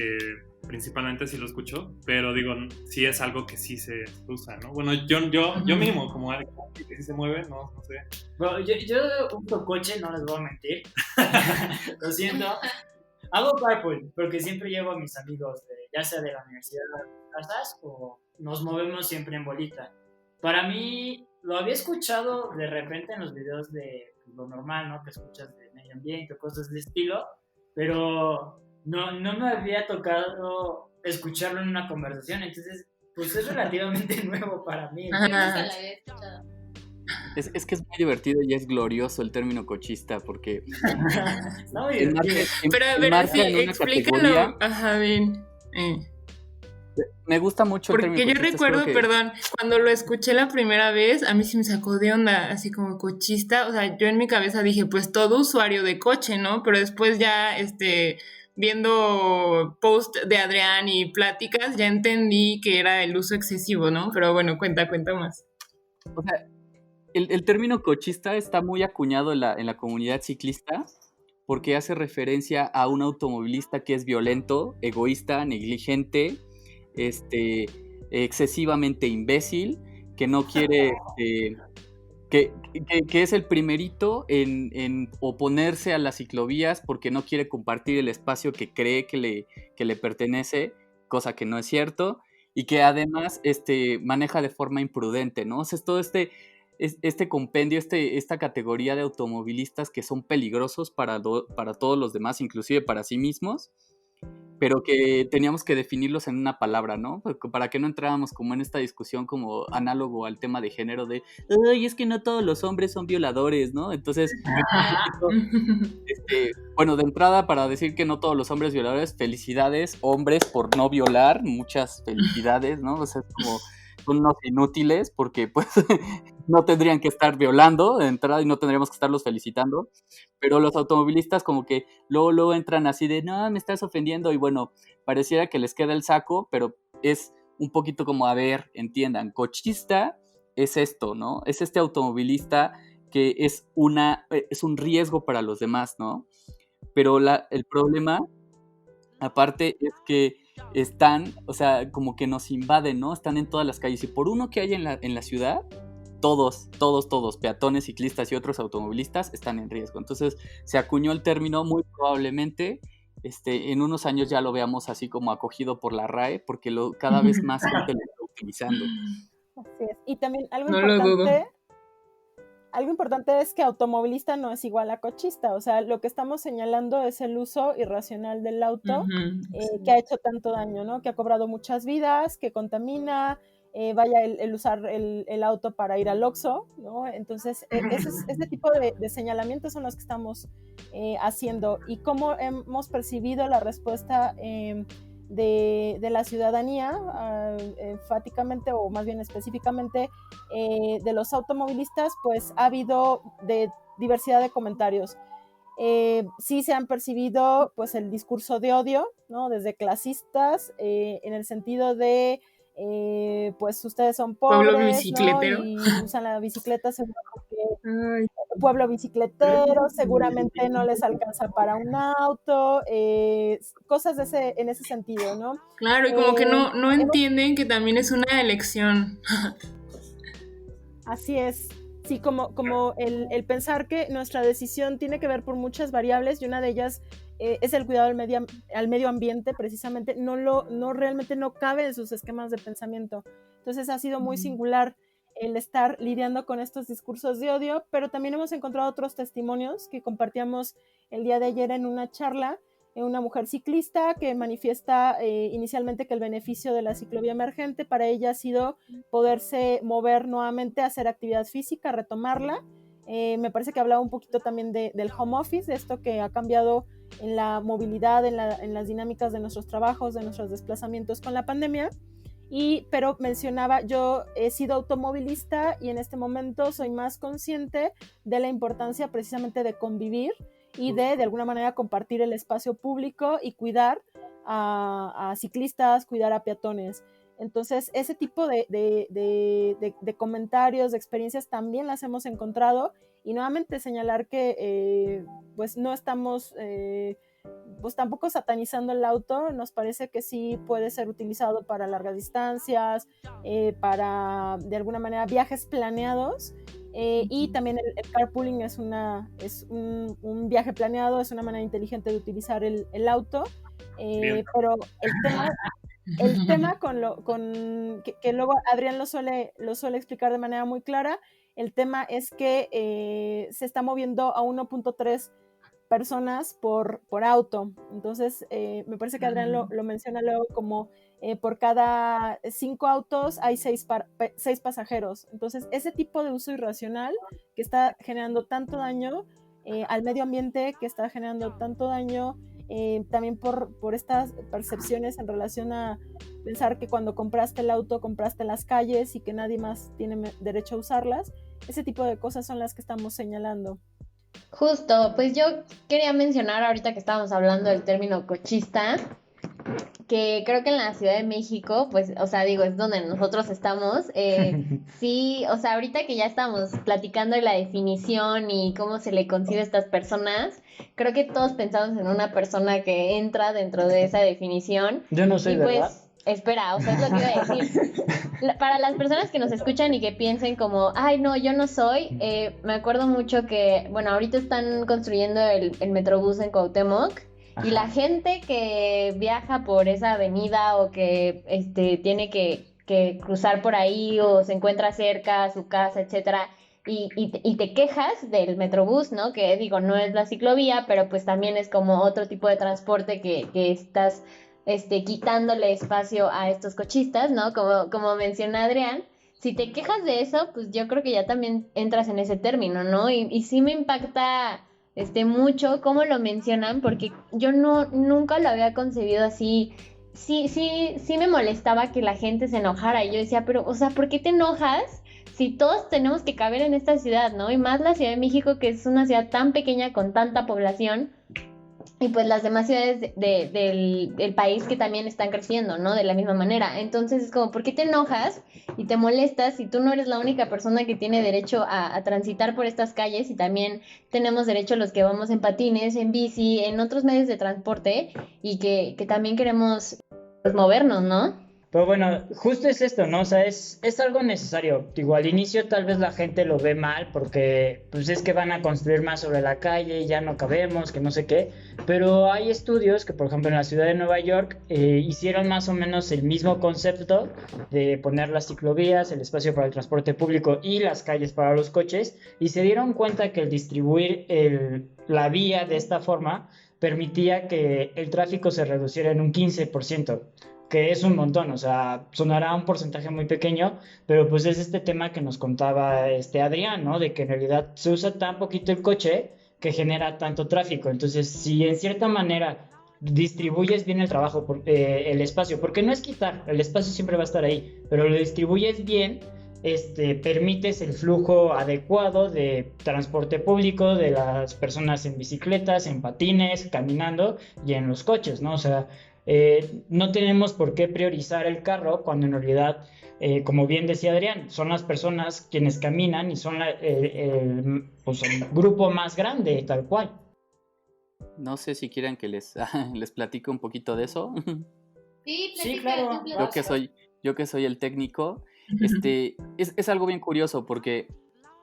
principalmente sí lo escucho, pero digo, sí es algo que sí se usa, ¿no? Bueno, yo mínimo, como alguien que sí se mueve, no sé. Bueno, yo uso coche, no les voy a mentir. Lo siento. Hago carpool, porque siempre llevo a mis amigos, ya sea de la universidad a las casas, o nos movemos siempre en bolita. Para mí, lo había escuchado de repente en los videos de lo normal, ¿no? Que escuchas de medio ambiente o cosas de estilo, pero no me había tocado escucharlo en una conversación, entonces, pues es relativamente nuevo para mí. Yo nunca lo había escuchado. Es que es muy divertido y es glorioso el término cochista, porque no, pero a ver, sí, explícalo. Ajá, bien. Me gusta mucho el término cochista. Porque yo recuerdo, perdón, cuando lo escuché la primera vez, a mí sí me sacó de onda, así como cochista. O sea, yo en mi cabeza dije, pues todo usuario de coche, ¿no? Pero después ya, viendo post de Adrián y pláticas, ya entendí que era el uso excesivo, ¿no? Pero bueno, cuenta más. O sea, el término cochista está muy acuñado en la comunidad ciclista porque hace referencia a un automovilista que es violento, egoísta, negligente, excesivamente imbécil, que no quiere que es el primerito en oponerse a las ciclovías porque no quiere compartir el espacio que cree que le pertenece, cosa que no es cierto, y que además maneja de forma imprudente, ¿no? O sea, es todo este compendio, esta categoría de automovilistas que son peligrosos para todos los demás, inclusive para sí mismos, pero que teníamos que definirlos en una palabra, ¿no? Para que no entráramos como en esta discusión como análogo al tema de género de, ay, es que no todos los hombres son violadores, ¿no? Entonces, bueno, de entrada, para decir que no todos los hombres violadores, felicidades, hombres, por no violar, muchas felicidades, ¿no? O sea, es como, son unos inútiles porque, pues, no tendrían que estar violando de entrada y no tendríamos que estarlos felicitando, pero los automovilistas como que luego entran así de, no, me estás ofendiendo, y bueno, pareciera que les queda el saco, pero es un poquito como, a ver, entiendan, cochista es esto, ¿no? Es este automovilista que es un riesgo para los demás, ¿no? Pero el problema, aparte, es que están, o sea, como que nos invaden, ¿no? Están en todas las calles, y por uno que hay en la ciudad, todos, peatones, ciclistas y otros automovilistas están en riesgo. Entonces se acuñó el término, muy probablemente en unos años ya lo veamos así como acogido por la RAE, porque cada vez más gente lo está utilizando. Así es. Y también No lo dudo. Algo importante es que automovilista no es igual a cochista, o sea, lo que estamos señalando es el uso irracional del auto, que ha hecho tanto daño, ¿no? Que ha cobrado muchas vidas, que contamina, el usar el auto para ir al Oxxo, ¿no? Entonces, ese tipo de señalamientos son los que estamos haciendo. Y cómo hemos percibido la respuesta de la ciudadanía, enfáticamente, o más bien específicamente de los automovilistas, pues ha habido de diversidad de comentarios. Sí se han percibido pues el discurso de odio, ¿no? Desde clasistas, en el sentido de pues ustedes son pobres, pueblo bicicletero, ¿no? Y usan la bicicleta seguramente, pueblo bicicletero, seguramente no les alcanza para un auto, cosas en ese sentido, ¿no? Claro, y como que no entienden que también es una elección. Así es. Sí, como el pensar que nuestra decisión tiene que ver por muchas variables, y una de ellas es el cuidado al medio ambiente, precisamente, realmente no cabe en sus esquemas de pensamiento. Entonces ha sido muy singular el estar lidiando con estos discursos de odio, pero también hemos encontrado otros testimonios que compartíamos el día de ayer en una charla, una mujer ciclista que manifiesta inicialmente que el beneficio de la ciclovía emergente para ella ha sido poderse mover nuevamente, hacer actividad física, retomarla. Me parece que hablaba un poquito también del home office, de esto que ha cambiado en la movilidad, en las dinámicas de nuestros trabajos, de nuestros desplazamientos con la pandemia. Pero mencionaba, yo he sido automovilista y en este momento soy más consciente de la importancia precisamente de convivir y de alguna manera compartir el espacio público y cuidar a ciclistas, cuidar a peatones. Entonces, ese tipo de comentarios, de experiencias también las hemos encontrado, y nuevamente señalar que pues no estamos pues tampoco satanizando el auto. Nos parece que sí puede ser utilizado para largas distancias, para de alguna manera viajes planeados. Y también el carpooling es un viaje planeado, es una manera inteligente de utilizar el auto, pero el tema que luego Adrián lo suele explicar de manera muy clara, el tema es que se está moviendo a 1.3 personas por auto. Entonces, me parece que Adrián lo menciona luego como por cada 5 autos hay 6 pasajeros. Entonces, ese tipo de uso irracional que está generando tanto daño al medio ambiente, que está generando tanto daño también por estas percepciones en relación a pensar que cuando compraste el auto, compraste las calles y que nadie más tiene derecho a usarlas. Ese tipo de cosas son las que estamos señalando. Justo, pues yo quería mencionar ahorita que estábamos hablando del término cochista, que creo que en la Ciudad de México, pues, o sea, digo, es donde nosotros estamos, sí, o sea, ahorita que ya estamos platicando de la definición y cómo se le concibe a estas personas, creo que todos pensamos en una persona que entra dentro de esa definición. Yo no sé, y pues, ¿verdad? Espera, o sea, es lo que iba a decir. Para las personas que nos escuchan y que piensen como, ay, no, yo no soy, me acuerdo mucho que, bueno, ahorita están construyendo el Metrobús en Cuauhtémoc. Ajá. Y la gente que viaja por esa avenida o que tiene que cruzar por ahí o se encuentra cerca a su casa, etcétera, y te quejas del Metrobús, ¿no? Que digo, no es la ciclovía, pero pues también es como otro tipo de transporte que estás quitándole espacio a estos cochistas, ¿no? Como menciona Adrián. Si te quejas de eso, pues yo creo que ya también entras en ese término, ¿no? Y sí me impacta mucho cómo lo mencionan, porque yo nunca lo había concebido así. Sí me molestaba que la gente se enojara. Y yo decía, pero, o sea, ¿por qué te enojas si todos tenemos que caber en esta ciudad, ¿no? Y más la Ciudad de México, que es una ciudad tan pequeña con tanta población, y pues las demás ciudades del país que también están creciendo, ¿no? De la misma manera. Entonces es como, ¿por qué te enojas y te molestas si tú no eres la única persona que tiene derecho a transitar por estas calles? Y también tenemos derecho los que vamos en patines, en bici, en otros medios de transporte, y que también queremos, pues, movernos, ¿no? Pero bueno, justo es esto, ¿no? O sea, es algo necesario. Digo, al inicio tal vez la gente lo ve mal porque pues es que van a construir más sobre la calle y ya no cabemos, que no sé qué. Pero hay estudios que, por ejemplo, en la ciudad de Nueva York hicieron más o menos el mismo concepto de poner las ciclovías, el espacio para el transporte público y las calles para los coches, y se dieron cuenta que el distribuir la vía de esta forma permitía que el tráfico se reduciera en un 15%, que es un montón. O sea, sonará un porcentaje muy pequeño, pero pues es este tema que nos contaba Adrián, ¿no? De que en realidad se usa tan poquito el coche que genera tanto tráfico. Entonces, si en cierta manera distribuyes bien el trabajo, el espacio, porque no es quitar, el espacio siempre va a estar ahí, pero lo distribuyes bien, permites el flujo adecuado de transporte público, de las personas en bicicletas, en patines, caminando y en los coches, ¿no? O sea, no tenemos por qué priorizar el carro cuando en realidad, como bien decía Adrián, son las personas quienes caminan y son pues el grupo más grande, tal cual. No sé si quieran que les platique un poquito de eso. Sí, Sí, platica, claro. tú platica. Yo que soy el técnico, es algo bien curioso porque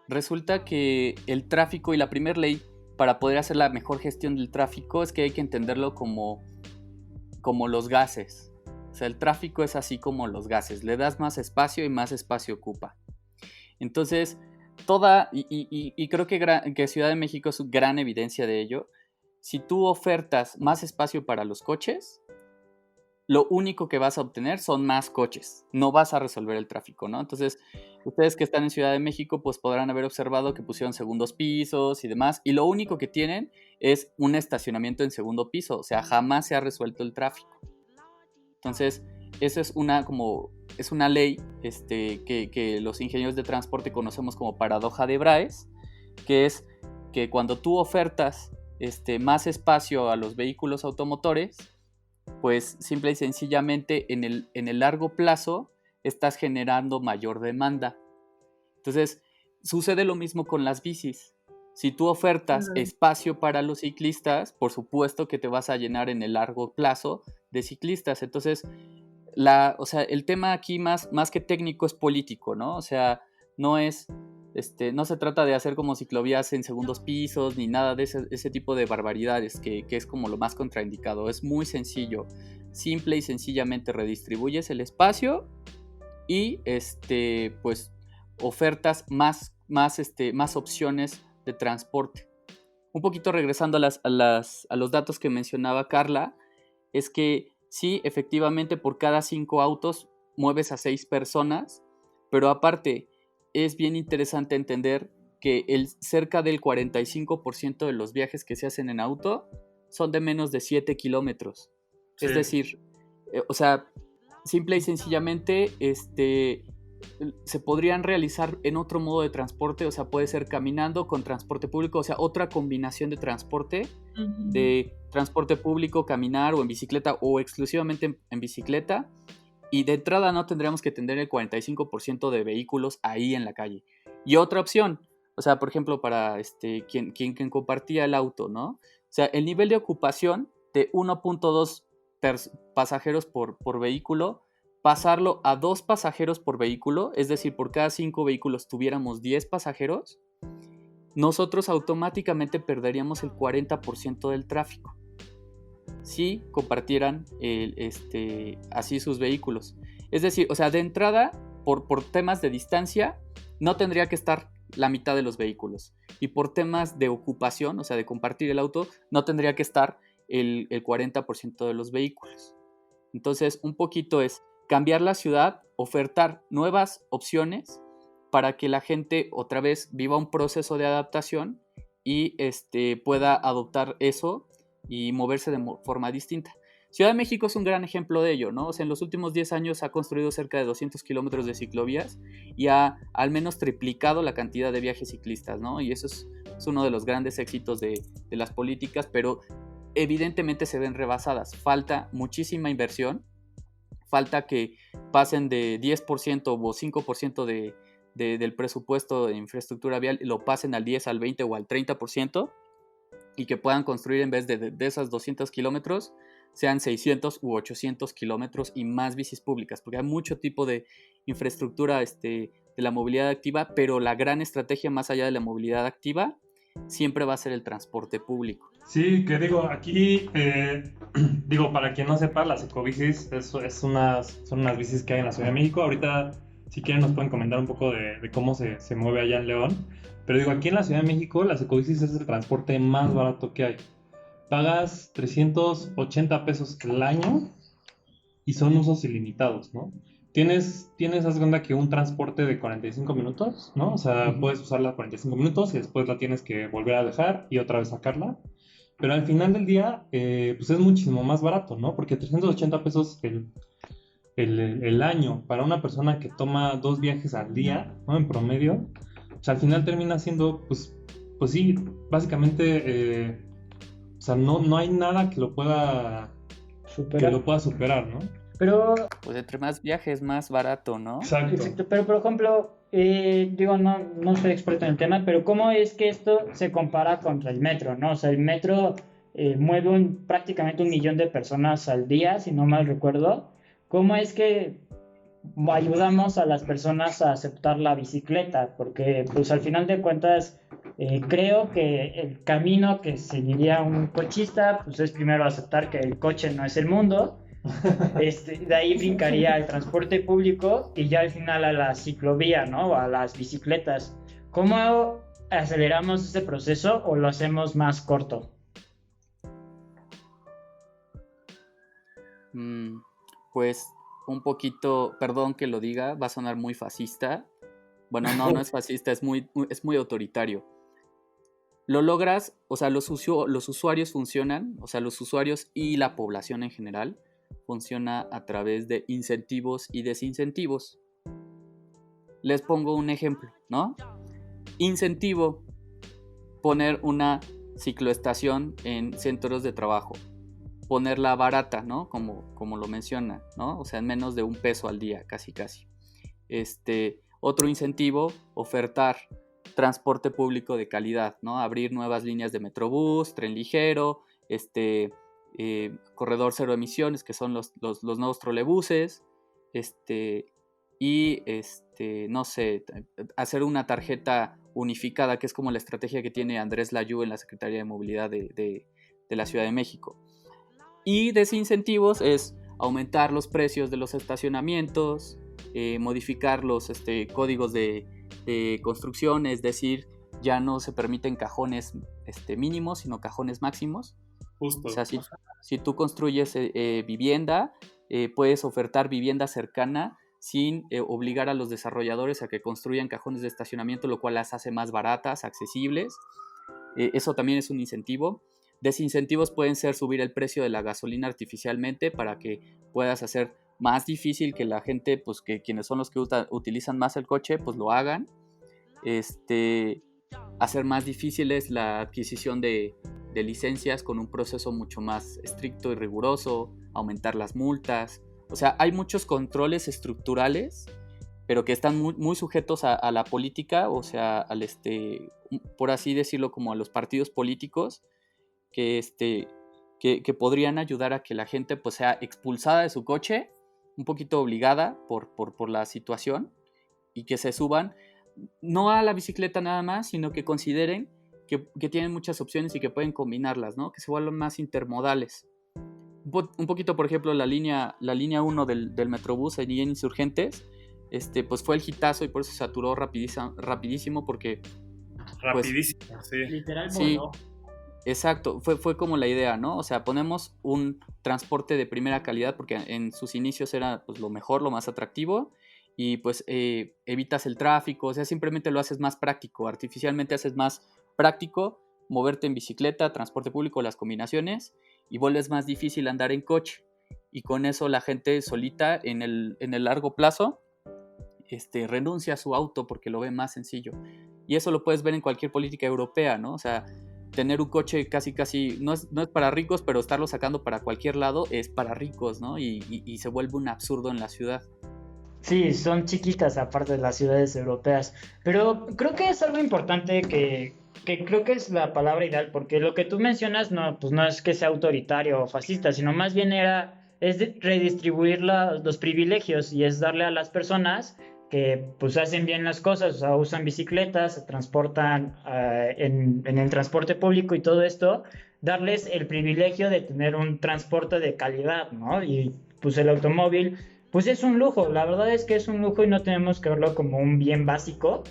resulta que el tráfico y la primera ley para poder hacer la mejor gestión del tráfico es que hay que entenderlo como los gases. O sea, el tráfico es así como los gases. Le das más espacio y más espacio ocupa. Entonces, y creo que Ciudad de México es gran evidencia de ello. Si tú ofertas más espacio para los coches, lo único que vas a obtener son más coches. No vas a resolver el tráfico, ¿no? Entonces, ustedes que están en Ciudad de México, pues podrán haber observado que pusieron segundos pisos y demás. Y lo único que tienen es un estacionamiento en segundo piso. O sea, jamás se ha resuelto el tráfico. Entonces, eso es una ley que los ingenieros de transporte conocemos como paradoja de Braes, que es que cuando tú ofertas más espacio a los vehículos automotores, pues simple y sencillamente en el largo plazo estás generando mayor demanda. Entonces, sucede lo mismo con las bicis. Si tú ofertas espacio para los ciclistas, por supuesto que te vas a llenar en el largo plazo de ciclistas. Entonces, o sea, el tema aquí más que técnico es político, ¿no? O sea, no se trata de hacer como ciclovías en segundos pisos ni nada de ese tipo de barbaridades que es como lo más contraindicado. Es muy sencillo. Simple y sencillamente redistribuyes el espacio y pues ofertas más opciones de transporte. Un poquito regresando a los datos que mencionaba Carla, es que sí, efectivamente por cada 5 autos mueves a 6 personas, pero aparte es bien interesante entender que cerca del 45% de los viajes que se hacen en auto son de menos de 7 kilómetros. Sí. Es decir, o sea, simple y sencillamente se podrían realizar en otro modo de transporte. O sea, puede ser caminando con transporte público, o sea, otra combinación de transporte, de transporte público, caminar o en bicicleta o exclusivamente en bicicleta. Y de entrada no tendríamos que tener el 45% de vehículos ahí en la calle. Y otra opción, o sea, por ejemplo, para quien compartía el auto, ¿no? O sea, el nivel de ocupación de 1.2 pasajeros por vehículo pasarlo a 2 pasajeros por vehículo, es decir, por cada 5 vehículos tuviéramos 10 pasajeros, nosotros automáticamente perderíamos el 40% del tráfico si compartieran así sus vehículos. Es decir, o sea, de entrada, por temas de distancia, no tendría que estar la mitad de los vehículos. Y por temas de ocupación, o sea, de compartir el auto, no tendría que estar el 40% de los vehículos. Entonces, un poquito es cambiar la ciudad, ofertar nuevas opciones para que la gente otra vez viva un proceso de adaptación y pueda adoptar eso y moverse de forma distinta. Ciudad de México es un gran ejemplo de ello, ¿no? O sea, en los últimos 10 años ha construido cerca de 200 kilómetros de ciclovías y ha al menos triplicado la cantidad de viajes ciclistas, ¿no? Y eso es uno de los grandes éxitos de las políticas, pero evidentemente se ven rebasadas. Falta muchísima inversión, falta que pasen de 10% o 5% del presupuesto de infraestructura vial, lo pasen al 10, al 20 o al 30%, y que puedan construir en vez de esas 200 kilómetros, sean 600 u 800 kilómetros y más bicis públicas, porque hay mucho tipo de infraestructura de la movilidad activa, pero la gran estrategia más allá de la movilidad activa siempre va a ser el transporte público. Sí, que digo, aquí, para quien no sepa, las ecobicis son unas bicis que hay en la Ciudad de México. Ahorita, si quieren, nos pueden comentar un poco de cómo se mueve allá en León. Pero digo, aquí en la Ciudad de México, las ecobicis es el transporte más barato que hay. Pagas 380 pesos al año y son usos ilimitados, ¿no? Tienes, haz cuenta que un transporte de 45 minutos, ¿no? O sea, puedes usarla 45 minutos y después la tienes que volver a dejar y otra vez sacarla. Pero al final del día, pues es muchísimo más barato, ¿no? Porque 380 pesos el año para una persona que toma 2 viajes al día, ¿no? En promedio, o sea, al final termina siendo, pues sí, básicamente, o sea, no hay nada que lo pueda superar, ¿no? Pero, pues entre más viajes, más barato, ¿no? Exacto. Pero por ejemplo, no soy experto en el tema, pero ¿cómo es que esto se compara contra el metro, no? O sea, el metro mueve prácticamente 1 millón de personas al día, si no mal recuerdo. ¿Cómo es que ayudamos a las personas a aceptar la bicicleta? Porque, pues, al final de cuentas, creo que el camino que seguiría un cochista, pues, es primero aceptar que el coche no es el mundo. De ahí brincaría al transporte público y ya al final a la ciclovía, ¿no? A las bicicletas. ¿Cómo aceleramos ese proceso o lo hacemos más corto? Pues un poquito, perdón que lo diga, va a sonar muy fascista. Bueno, no es fascista, es muy autoritario. Lo logras, o sea, los usuarios funcionan, o sea, los usuarios y la población en general funciona a través de incentivos y desincentivos. Les pongo un ejemplo, ¿no? Incentivo, poner una cicloestación en centros de trabajo, ponerla barata, ¿no? Como lo menciona, ¿no? O sea, en menos de $1 al día, casi. Otro incentivo, ofertar transporte público de calidad, ¿no? Abrir nuevas líneas de Metrobús, tren ligero, corredor cero emisiones, que son los nuevos trolebuses, no sé, hacer una tarjeta unificada, que es como la estrategia que tiene Andrés Layú en la Secretaría de Movilidad de la Ciudad de México. Y desincentivos es aumentar los precios de los estacionamientos, modificar los códigos de construcción, es decir, ya no se permiten cajones mínimos, sino cajones máximos. Justo. O sea, si tú construyes vivienda, puedes ofertar vivienda cercana sin obligar a los desarrolladores a que construyan cajones de estacionamiento, lo cual las hace más baratas, accesibles. Eso también es un incentivo. Desincentivos pueden ser subir el precio de la gasolina artificialmente para que puedas hacer más difícil que la gente, pues que quienes son los que utilizan más el coche, pues lo hagan. Hacer más difíciles la adquisición de licencias con un proceso mucho más estricto y riguroso, aumentar las multas. O sea, hay muchos controles estructurales, pero que están muy sujetos a la política, o sea, por así decirlo, como a los partidos políticos, que podrían ayudar a que la gente pues sea expulsada de su coche un poquito obligada por la situación, y que se suban no a la bicicleta nada más, sino que consideren que tienen muchas opciones y que pueden combinarlas, ¿no? Que se vuelvan más intermodales. Un poquito, por ejemplo, la línea 1 del Metrobús allí en Insurgentes, pues fue el hitazo y por eso se saturó rapidísimo porque... Rapidísimo, sí. Literal Sí. voló. Exacto, fue como la idea, ¿no? O sea, ponemos un transporte de primera calidad porque en sus inicios era pues, lo mejor, lo más atractivo, y pues evitas el tráfico, o sea, simplemente lo haces más práctico, artificialmente haces más práctico moverte en bicicleta, transporte público, las combinaciones, y vuelves más difícil andar en coche, y con eso la gente solita en el largo plazo renuncia a su auto porque lo ve más sencillo, y eso lo puedes ver en cualquier política europea, ¿no? O sea, tener un coche casi no es para ricos, pero estarlo sacando para cualquier lado es para ricos, ¿no? Y se vuelve un absurdo en la ciudad. Sí, son chiquitas aparte de las ciudades europeas, pero creo que es algo importante que creo que es la palabra ideal, porque lo que tú mencionas pues no es que sea autoritario o fascista, sino más bien es redistribuir los privilegios, y es darle a las personas que pues hacen bien las cosas, o sea, usan bicicletas, se transportan en el transporte público y todo esto, darles el privilegio de tener un transporte de calidad, ¿no? Y pues el automóvil pues es un lujo, la verdad es que es un lujo y no tenemos que verlo como un bien básico,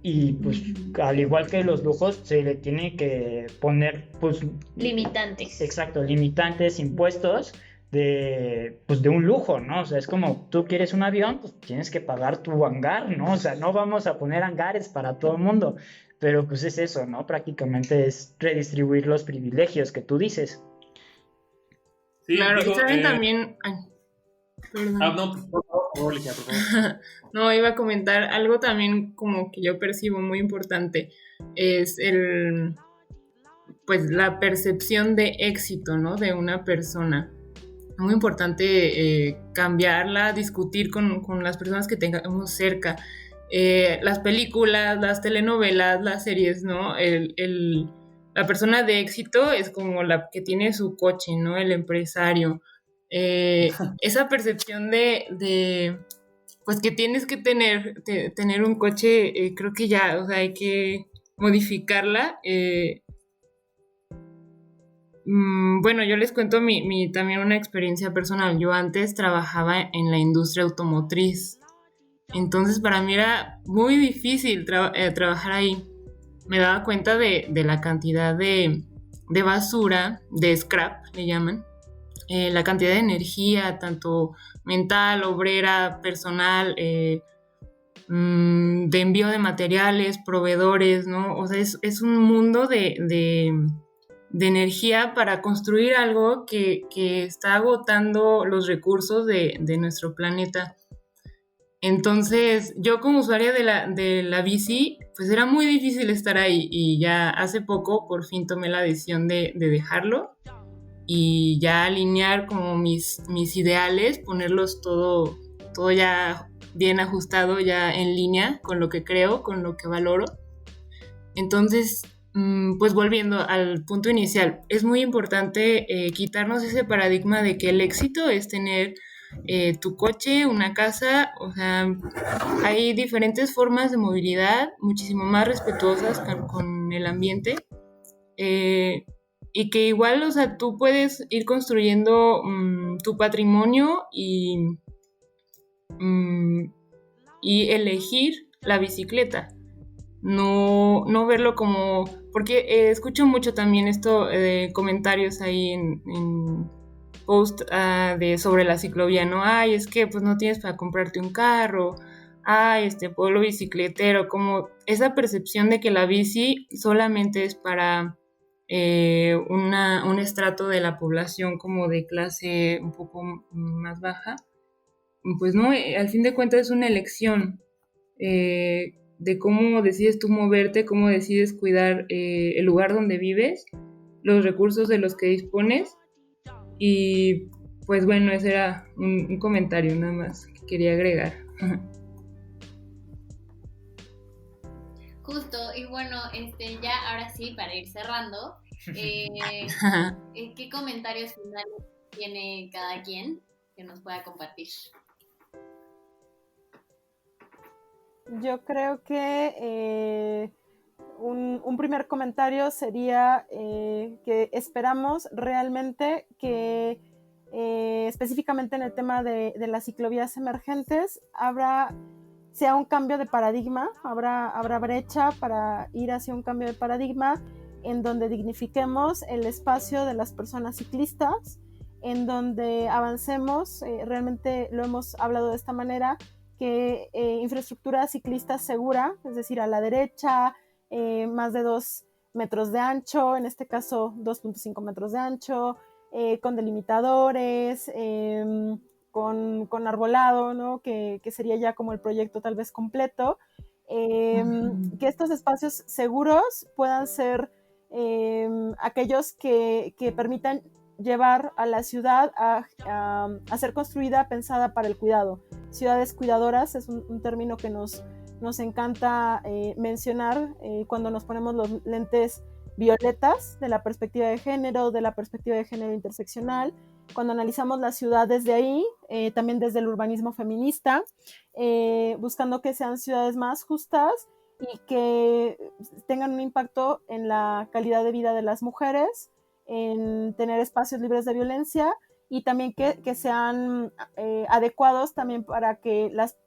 y pues al igual que los lujos se le tiene que poner pues Limitantes. exacto, limitantes, impuestos pues de un lujo, ¿no? O sea, es como tú quieres un avión, pues tienes que pagar tu hangar, ¿no? O sea, no vamos a poner hangares para todo el mundo, pero pues es eso, ¿no? Prácticamente es redistribuir los privilegios que tú dices. Sí, Claro, digo, y saben también... Ay, perdón. no, por favor, Ligia, por favor. No, iba a comentar algo también como que yo percibo muy importante, es pues la percepción de éxito, ¿no? De una persona. Muy importante cambiarla, discutir con las personas que tengamos cerca. Las películas, las telenovelas, las series, ¿no? La persona de éxito es como la que tiene su coche, ¿no? El empresario. Esa percepción de pues que tienes que tener un coche, creo que ya, o sea, hay que modificarla. Bueno, yo les cuento también una experiencia personal. Yo antes trabajaba en la industria automotriz, entonces para mí era muy difícil trabajar ahí. Me daba cuenta de la cantidad de basura, de scrap, le llaman, la cantidad de energía, tanto mental, obrera, personal, de envío de materiales, proveedores, ¿no? O sea, es un mundo de energía para construir algo que está agotando los recursos de nuestro planeta. Entonces, yo como usuaria de la bici, pues era muy difícil estar ahí, y ya hace poco por fin tomé la decisión de dejarlo y ya alinear como mis ideales, ponerlos todo ya bien ajustado, ya en línea con lo que creo, con lo que valoro. Entonces, pues volviendo al punto inicial, es muy importante quitarnos ese paradigma de que el éxito es tener tu coche, una casa. O sea, hay diferentes formas de movilidad muchísimo más respetuosas con el ambiente, y que igual, o sea, tú puedes ir construyendo tu patrimonio y elegir la bicicleta. No verlo como... Porque escucho mucho también esto de comentarios ahí en post sobre la ciclovía, ¿no? Ay, es que pues no tienes para comprarte un carro. Ay, pueblo bicicletero. Como esa percepción de que la bici solamente es para un estrato de la población como de clase un poco más baja. Pues no, al fin de cuentas es una elección de cómo decides tú moverte, cómo decides cuidar el lugar donde vives, los recursos de los que dispones. Y pues bueno, ese era un comentario nada más que quería agregar. Justo, y bueno, ya ahora sí, para ir cerrando, ¿qué comentarios finales tiene cada quien que nos pueda compartir? Yo creo que un primer comentario sería que esperamos realmente que específicamente en el tema de las ciclovías emergentes sea un cambio de paradigma, habrá brecha para ir hacia un cambio de paradigma en donde dignifiquemos el espacio de las personas ciclistas, en donde avancemos, realmente lo hemos hablado de esta manera, que infraestructura ciclista segura, es decir, a la derecha, más de 2 metros de ancho, en este caso 2.5 metros de ancho, con delimitadores, con arbolado, ¿no? Que sería ya como el proyecto tal vez completo. Que estos espacios seguros puedan ser aquellos que permitan llevar a la ciudad a ser construida, pensada para el cuidado. Ciudades cuidadoras es un término que nos encanta mencionar cuando nos ponemos los lentes violetas de la perspectiva de género interseccional, cuando analizamos la ciudad desde ahí, también desde el urbanismo feminista, buscando que sean ciudades más justas y que tengan un impacto en la calidad de vida de las mujeres, en tener espacios libres de violencia y también que sean adecuados también para que las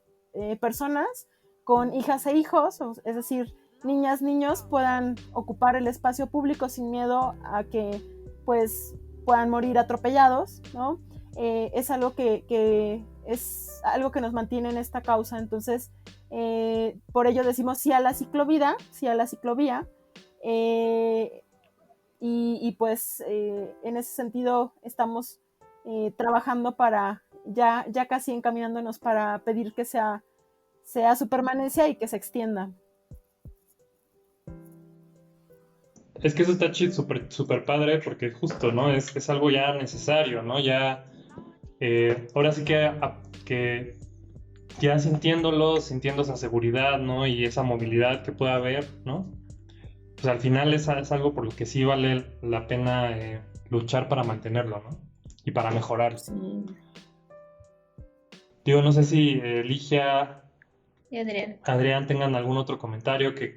personas con hijas e hijos, es decir, niñas, niños, puedan ocupar el espacio público sin miedo a que pues puedan morir atropellados, ¿no? Es algo que es algo que nos mantiene en esta causa. Entonces, por ello decimos sí a la ciclovía, y pues en ese sentido estamos trabajando para ya casi encaminándonos para pedir que sea su permanencia y que se extienda. Es que eso está súper super padre porque justo, ¿no? Es algo ya necesario, ¿no? Ya, ahora sí que ya sintiendo esa seguridad, ¿no? Y esa movilidad que pueda haber, ¿no? Pues al final es algo por lo que sí vale la pena luchar para mantenerlo, ¿no? Y para mejorarlo. Sí. Digo, no sé si Ligia Y Adrián. Adrián tengan algún otro comentario que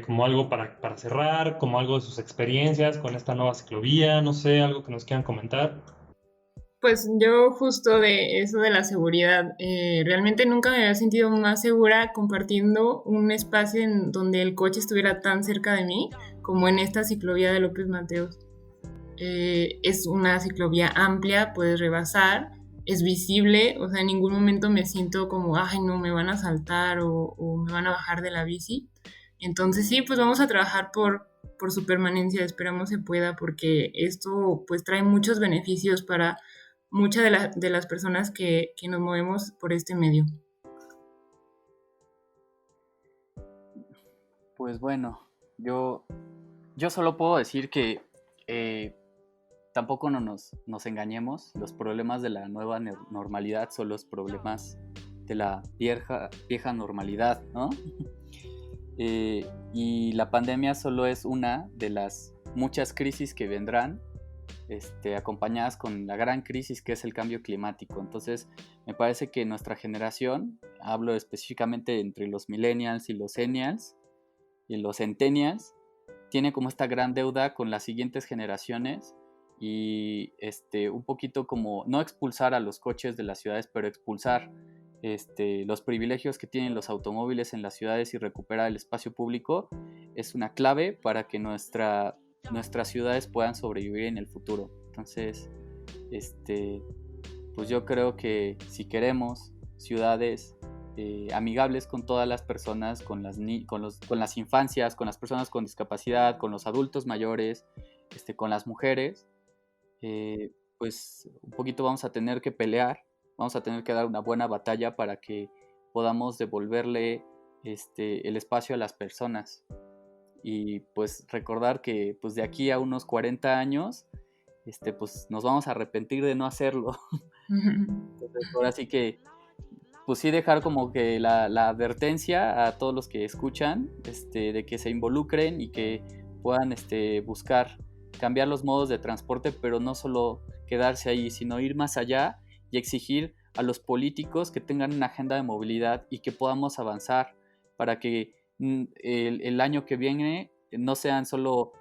como algo para cerrar, como algo de sus experiencias con esta nueva ciclovía, no sé, algo que nos quieran comentar. Pues yo justo de eso de la seguridad, realmente nunca me había sentido más segura compartiendo un espacio en donde el coche estuviera tan cerca de mí como en esta ciclovía de López Mateos. Es una ciclovía amplia, puedes rebasar, es visible, o sea, en ningún momento me siento como, ay, no, me van a saltar o me van a bajar de la bici. Entonces sí, pues vamos a trabajar por su permanencia, esperamos se pueda, porque esto pues trae muchos beneficios para muchas de las personas que nos movemos por este medio. Pues bueno, yo solo puedo decir que tampoco no nos engañemos, los problemas de la nueva normalidad son los problemas de la vieja normalidad, ¿no? Y la pandemia solo es una de las muchas crisis que vendrán, acompañadas con la gran crisis que es el cambio climático. Entonces me parece que nuestra generación, hablo específicamente entre los millennials y los zennials y los centennials, tiene como esta gran deuda con las siguientes generaciones y un poquito como no expulsar a los coches de las ciudades, pero expulsar los privilegios que tienen los automóviles en las ciudades y recuperar el espacio público es una clave para que nuestras ciudades puedan sobrevivir en el futuro. Entonces, pues yo creo que si queremos ciudades amigables con todas las personas, con las infancias, con las personas con discapacidad, con los adultos mayores, con las mujeres, pues un poquito vamos a tener que pelear, vamos a tener que dar una buena batalla para que podamos devolverle el espacio a las personas. Y pues recordar que pues de aquí a unos 40 años pues nos vamos a arrepentir de no hacerlo. Entonces, ahora sí que pues sí dejar como que la advertencia a todos los que escuchan de que se involucren y que puedan buscar cambiar los modos de transporte, pero no solo quedarse ahí, sino ir más allá y exigir a los políticos que tengan una agenda de movilidad y que podamos avanzar para que el año que viene no sean solo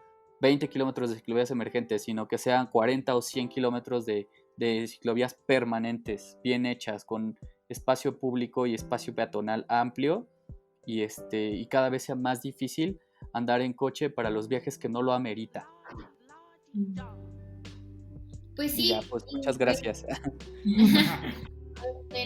20 kilómetros de ciclovías emergentes, sino que sean 40 o 100 kilómetros de ciclovías permanentes, bien hechas, con espacio público y espacio peatonal amplio, y cada vez sea más difícil andar en coche para los viajes que no lo amerita. Pues Y sí. ya, pues muchas gracias.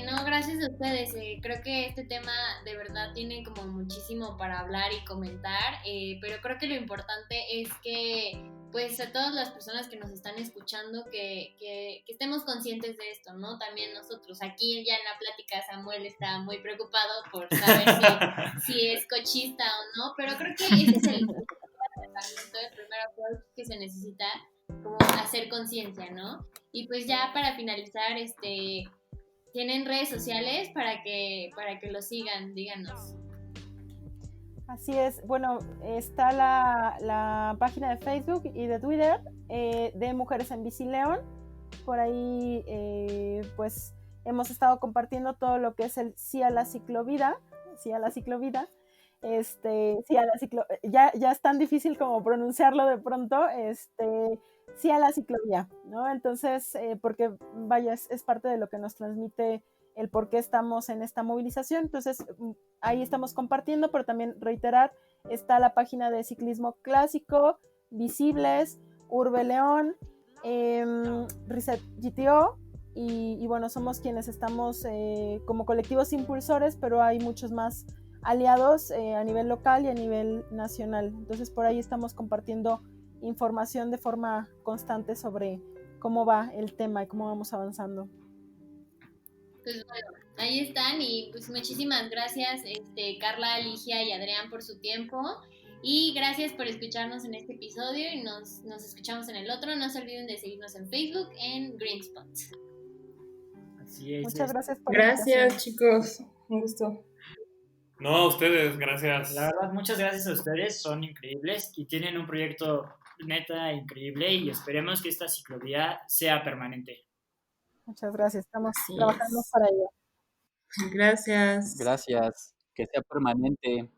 No, gracias a ustedes. Creo que este tema de verdad tiene como muchísimo para hablar y comentar, pero creo que lo importante es que, pues, a todas las personas que nos están escuchando, que estemos conscientes de esto, ¿no? También nosotros. Aquí ya en la plática Samuel está muy preocupado por saber si es cochista o no, pero creo que ese es el primer approach que se necesita, como hacer conciencia, ¿no? Y pues ya para finalizar, ¿tienen redes sociales para que lo sigan? Díganos. Así es, bueno, está la página de Facebook y de Twitter de Mujeres en Bici León. Por ahí pues hemos estado compartiendo todo lo que es el Sí a la Ciclovida, Sí a la Ciclovida. Ya es tan difícil como pronunciarlo de pronto, Sí a la ciclovía, ¿no? Entonces, porque vaya, es parte de lo que nos transmite el por qué estamos en esta movilización. Entonces, ahí estamos compartiendo, pero también reiterar, está la página de ciclismo clásico, Visibles, Urbe León, Reset GTO, y bueno, somos quienes estamos como colectivos impulsores, pero hay muchos más aliados a nivel local y a nivel nacional. Entonces, por ahí estamos compartiendo información de forma constante sobre cómo va el tema y cómo vamos avanzando. Pues bueno, ahí están, y pues muchísimas gracias, Carla, Ligia y Adrián, por su tiempo, y gracias por escucharnos en este episodio, y nos escuchamos en el otro. No se olviden de seguirnos en Facebook en Greenspot. Así es. Muchas gracias por Gracias, chicos. Un gusto. No, a ustedes, gracias. La verdad, muchas gracias a ustedes, son increíbles y tienen un proyecto neta increíble, y esperemos que esta ciclovía sea permanente. Muchas gracias, estamos trabajando para ello. Gracias. Gracias, que sea permanente.